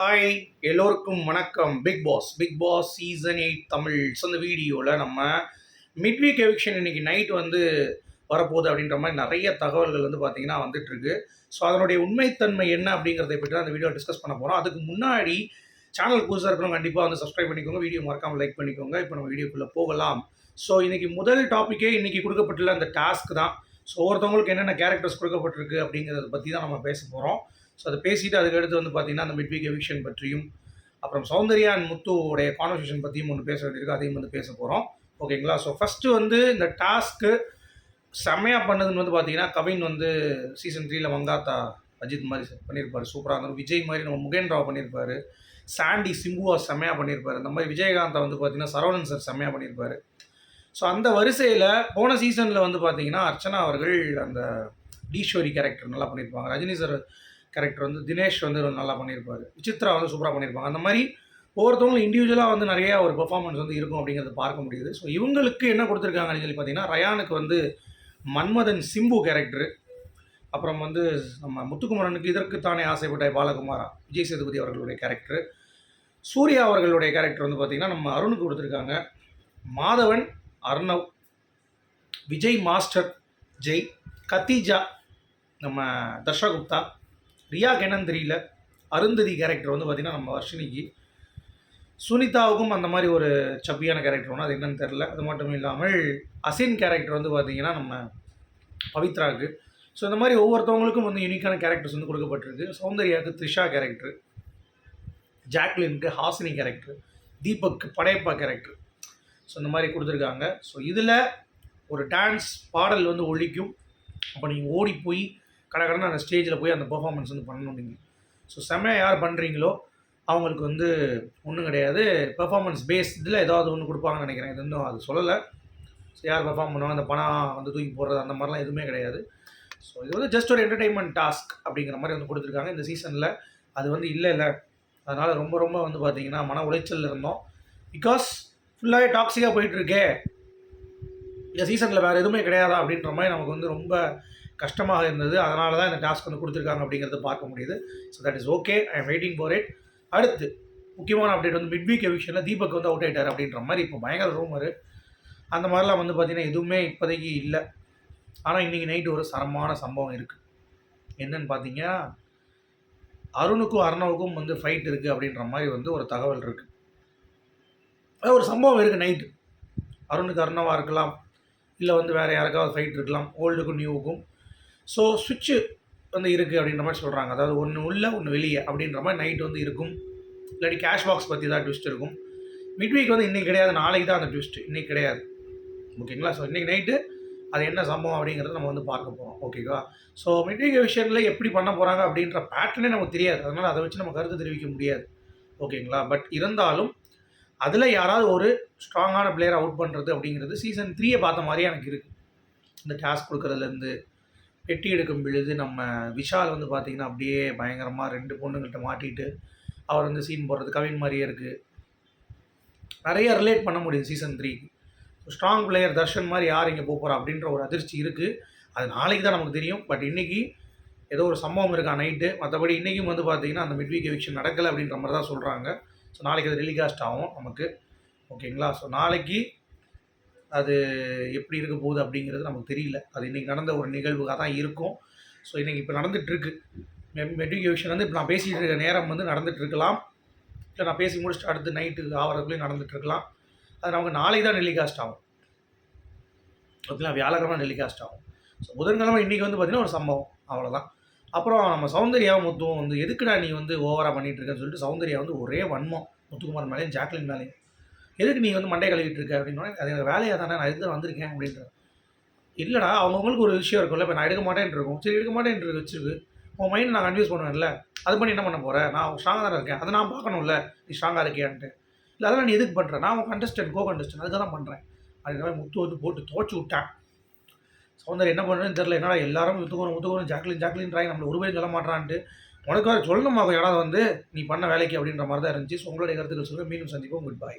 Hi, எல்லோருக்கும் வணக்கம். Bigg Boss season 8 Tamil. So இந்த வீடியோவில் நம்ம மிட் வீக் எவிக்ஷன் இன்னைக்கு நைட் வந்து வரப்போகுது அப்படின்ற மாதிரி நிறைய தகவல்கள் வந்து பார்த்தீங்கன்னா வந்துட்டுருக்கு. ஸோ அதனுடைய உண்மைத்தன்மை என்ன அப்படிங்கிறத பற்றி தான் அந்த வீடியோ டிஸ்கஸ் பண்ண போகிறோம். அதுக்கு முன்னாடி சேனல் புதுசாக இருக்கணும், கண்டிப்பாக வந்து சப்ஸ்கிரைப் பண்ணிக்கோங்க, வீடியோ மறக்காமல் லைக் பண்ணிக்கோங்க. இப்போ நம்ம வீடியோக்குள்ளே போகலாம். ஸோ இன்றைக்கி முதல் டாப்பிக்கே இன்றைக்கி கொடுக்கப்பட்டுள்ள அந்த டாஸ்க் தான். ஸோ ஒவ்வொருத்தவங்களுக்கு என்னென்ன கேரக்டர்ஸ் கொடுக்கப்பட்டிருக்கு அப்படிங்கிறத பற்றி தான் நம்ம பேச போகிறோம். ஸோ அதை பேசிவிட்டு அதுக்கடுத்து வந்து பார்த்திங்கன்னா அந்த மிட் வீக் எவிக்ஷன் பற்றியும் அப்புறம் சௌந்தர்யா அண்ட் முத்துவோடைய கான்வர்சேஷன் பற்றியும் ஒன்று பேச வேண்டியிருக்கு, அதையும் வந்து பேச போகிறோம். ஓகேங்களா? ஸோ ஃபஸ்ட்டு வந்து இந்த டாஸ்க்கு செம்மையாக பண்ணதுன்னு வந்து பார்த்தீங்கன்னா கவின் வந்து சீசன் 3ல் மங்காத்தா அஜித் மாதிரி பண்ணியிருப்பார், சூப்பராக இருந்தாலும். விஜய் மாதிரி நம்ம முகேன் ராவ் பண்ணியிருப்பார், சாண்டி சிம்புவா செம்மையாக பண்ணியிருப்பார். இந்த மாதிரி விஜயகாந்தை வந்து பார்த்திங்கன்னா சரவணன் சார் செம்மையாக பண்ணியிருப்பார். ஸோ அந்த வரிசையில் போன சீசனில் வந்து பார்த்திங்கன்னா அர்ச்சனா அவர்கள் அந்த ஈஸ்வரி கேரக்டர் நல்லா பண்ணியிருப்பாங்க. ரஜினி சார் கேரக்டர் வந்து தினேஷ் வந்து நல்லா பண்ணியிருப்பார். விசித்ரா வந்து சூப்பராக பண்ணியிருப்பாங்க. அந்த மாதிரி ஒவ்வொருத்தவங்களும் இண்டிவிஜுவலாக வந்து நிறையா ஒரு பெர்ஃபார்மன்ஸ் வந்து இருக்கும் அப்படிங்கிறத பார்க்க முடியுது. ஸோ இவங்களுக்கு என்ன கொடுத்துருக்காங்கன்னு சொல்லி பார்த்தீங்கன்னா, ரயானுக்கு வந்து மன்மதன் சிம்பு கேரக்டரு, அப்புறம் வந்து நம்ம முத்துக்குமரனுக்கு இதற்குத்தானே ஆசைப்பட்ட பாலகுமாரா விஜய் சேதுபதி அவர்களுடைய கேரக்டரு, சூர்யா அவர்களுடைய கேரக்டர் வந்து பார்த்திங்கன்னா நம்ம அருணுக்கு கொடுத்துருக்காங்க. மாதவன் அர்ணவ், விஜய் மாஸ்டர் ஜெய், கத்திஜா நம்ம தர்ஷகுப்தா, ரியா என்னன்னு தெரியல, அருந்ததி கேரக்டர் வந்து பார்த்திங்கன்னா நம்ம வர்ஷினிக்கு, சுனிதாவுக்கும் அந்த மாதிரி ஒரு சப்பியான கேரக்டர் ஒன்று, அது என்னன்னு தெரில. அது மட்டும் இல்லாமல் அசின் கேரக்டர் வந்து பார்த்திங்கன்னா நம்ம பவித்ராவுக்கு. ஸோ இந்த மாதிரி ஒவ்வொருத்தவங்களுக்கும் வந்து யூனிக்கான கேரக்டர்ஸ் வந்து கொடுக்கப்பட்டிருக்கு. சௌந்தர்யாவுக்கு த்ரிஷா கேரக்டர், ஜாக்லினுக்கு ஹாசினி கேரக்டர், தீபக்கு படையப்பா கேரக்டர். ஸோ இந்த மாதிரி கொடுத்துருக்காங்க. ஸோ இதில் ஒரு டான்ஸ் பாடல் வந்து ஒழிக்கும். அப்போ நீங்கள் ஓடி போய் கடற்கடனை அந்த ஸ்டேஜில் போய் அந்த பெர்ஃபார்மன்ஸ் வந்து பண்ணணும் நீங்கள். ஸோ செம்மையாக யார் பண்ணுறீங்களோ அவங்களுக்கு வந்து ஒன்றும் கிடையாது, பெர்ஃபார்மன்ஸ் பேஸ் இதில் ஏதாவது ஒன்று கொடுப்பாங்கன்னு நினைக்கிறேன். இது இன்னும் அது சொல்லலை. ஸோ யார் பெர்ஃபார்ம் பண்ணுவாங்க, அந்த பணம் வந்து தூக்கி போடுறது அந்த மாதிரிலாம் எதுவுமே கிடையாது. ஸோ இது வந்து ஜஸ்ட் ஒரு என்டர்டெயின்மெண்ட் டாஸ்க் அப்படிங்கிற மாதிரி வந்து கொடுத்துருக்காங்க இந்த சீசனில். அது வந்து இல்லை அதனால் ரொம்ப ரொம்ப வந்து பார்த்திங்கன்னா மன உளைச்சலில் இருந்தோம். பிகாஸ் ஃபுல்லாகவே டாக்ஸிக்காக போயிட்டுருக்கே, இந்த சீசனில் வேறு எதுவுமே கிடையாதா அப்படின்ற மாதிரி நமக்கு வந்து ரொம்ப கஷ்டமாக இருந்தது. அதனால தான் இந்த டாஸ்க் வந்து கொடுத்துருக்காங்க அப்படிங்கிறத பார்க்க முடியுது. So that is okay, I am waiting for it. அடுத்து முக்கியமான அப்டேட் வந்து மிட் வீக் எவிக்ஷனில் தீபக் வந்து அவுட் ஆகிட்டார் அப்படின்ற மாதிரி இப்போ பயங்கர ரூமரு. அந்த மாதிரிலாம் வந்து பார்த்திங்கன்னா எதுவுமே இப்போதைக்கு இல்லை. ஆனால் இன்றைக்கி நைட்டு ஒரு சரமான சம்பவம் இருக்குது. என்னன்னு பார்த்தீங்கன்னா, அருணுக்கும் அர்ணவுக்கும் வந்து ஃபைட் இருக்குது அப்படின்ற மாதிரி வந்து ஒரு தகவல் இருக்குது. அது ஒரு சம்பவம் இருக்குது நைட்டு. அருணுக்கு அர்ணவாக இருக்கலாம், இல்லை வந்து வேறு யாருக்காவது ஃபைட் இருக்கலாம், ஓல்டுக்கும் நியூவுக்கும். ஸோ சுவிட்சு வந்து இருக்குது அப்படின்ற மாதிரி சொல்கிறாங்க. அதாவது ஒன்று உள்ள ஒன்று வெளியே அப்படின்ற மாதிரி நைட் வந்து இருக்கும். இல்லாட்டி கேஷ் பாக்ஸ் பற்றி தான் ட்விஸ்ட் இருக்கும். மிட் வீக் வந்து இன்றைக்கி கிடையாது, நாளைக்கு தான் அந்த ட்விஸ்ட்டு, இன்றைக்கி கிடையாது. ஓகேங்களா? ஸோ இன்றைக்கி நைட்டு அது என்ன சம்பவம் அப்படிங்கிறத நம்ம வந்து பார்க்க போகிறோம். ஓகேவா? ஸோ மிட் வீக் விஷயத்தில் எப்படி பண்ண போகிறாங்க அப்படின்ற பேட்டர்னே நமக்கு தெரியாது. அதனால் அதை வச்சு நம்ம கருத்து தெரிவிக்க முடியாது. ஓகேங்களா? பட் இருந்தாலும் அதில் யாராவது ஒரு ஸ்ட்ராங்கான பிளேயரை அவுட் பண்ணுறது அப்படிங்கிறது சீசன் 3 பார்த்த மாதிரியே எனக்கு இருக்குது. இந்த டாஸ்க் கொடுக்குறதுலேருந்து பெட்டி எடுக்கும் பொழுது நம்ம விஷால் வந்து பார்த்திங்கன்னா அப்படியே பயங்கரமாக 2 பொண்ணுங்கள்கிட்ட மாட்டிட்டு அவர் வந்து சீன் போடுறது கவின் மாதிரியே இருக்குது. நிறைய ரிலேட் பண்ண முடியுது சீசன் 3க்கு. ஸ்ட்ராங் பிளேயர் தர்ஷன் மாதிரி யார் இங்கே போகிறா அப்படின்ற ஒரு அதிர்ச்சி இருக்குது. அது நாளைக்கு தான் நமக்கு தெரியும். பட் இன்றைக்கி ஏதோ ஒரு சம்பவம் இருக்கா நைட்டு. மற்றபடி இன்றைக்கும் வந்து பார்த்திங்கன்னா அந்த மிட் வீக் எவிக்ஷன் நடக்கலை அப்படின்ற மாதிரி தான் சொல்கிறாங்க. ஸோ நாளைக்கு அது டெலிகாஸ்ட் ஆகும் நமக்கு. ஓகேங்களா? ஸோ நாளைக்கு அது எப்படி இருக்க போகுது அப்படிங்கிறது நமக்கு தெரியல. அது இன்றைக்கி நடந்த ஒரு நிகழ்வுக்காக தான் இருக்கும். ஸோ இன்றைக்கி இப்போ நடந்துகிட்ருக்கு மிட் வீக் எவிக்ஷன் வந்து இப்போ நான் பேசிகிட்டு இருக்க நேரம் வந்து நடந்துகிட்ருக்கலாம், இல்லை நான் பேசி முடிச்சுட்டு அடுத்து நைட்டு ஆகிறதுக்குள்ளேயும் நடந்துகிட்ருக்கலாம். அது நமக்கு நாளைக்கு தான் டெலிகாஸ்ட் ஆகும். ஓகேங்களா? வியாழக்கிழமை டெலிகாஸ்ட் ஆகும். ஸோ புதன்கிழமை இன்றைக்கி வந்து பார்த்திங்கன்னா ஒரு சம்பவம், அவ்வளோதான். அப்புறம் நம்ம சௌந்தர்யாவும் முத்துவும் வந்து எதுக்குடா நீ வந்து ஓவராக பண்ணிகிட்டு இருக்கேன்னு சொல்லிட்டு சௌந்தர்யா வந்து ஒரே வன்மம் முத்துக்குமார் மேலேயும் ஜாக்லின் மேலேயும். எதுக்கு நீ வந்து மண்டை கழுவிட்டு இருக்க அப்படின்னா, அது எனக்கு வேலையாக தானே, நான் இதுதான் வந்திருக்கேன் அப்படின்ற. இல்லைடா, அவங்கவுங்களுக்கு ஒரு விஷயம் இருக்கும்ல. இப்போ நான் எடுக்க மாட்டேன்ட்டு இருக்கும், சரி எடுக்க மாட்டேன்ட்டு வச்சுருக்கு, உன் மைண்ட் நான் கன்ஃபியூஸ் பண்ணுவேன்ல, அது பண்ணி என்ன பண்ண போகிறேன்? நான் ஸ்ட்ராங்காக தானே இருக்கேன், அதை நான் பார்க்கணும்ல நீ ஸ்ட்ராங்காக இருக்கியான்ட்டு. இல்லை அதெல்லாம் நீ எதுக்கு பண்ணுறேன்? நான் உன் கண்டஸ்டன்ட், கோ கண்டஸ்டன்ட், அதுக்காக தான் பண்ணுறேன் அப்படின்ற மாதிரி முத்து வந்து போட்டு துவச்சி விட்டேன். சௌந்தர்யா என்ன பண்ணுறதுன்னு தெரில. என்னடா எல்லாரும் முத்துக்கணும் ஜாக்லின் ராய் நம்மளை ஒரு பேரும் சொல்ல மாட்டான்ட்டு, உனக்கு வேறு சொல்லணுமா யாராவது வந்து நீ பண்ண வேலைக்கு அப்படின்ற மாதிரி தான் இருந்துச்சு. ஸோ உங்களுடைய கருத்துக்கள் சொல்லுங்கள். மீண்டும் சந்திப்போம். Good bye.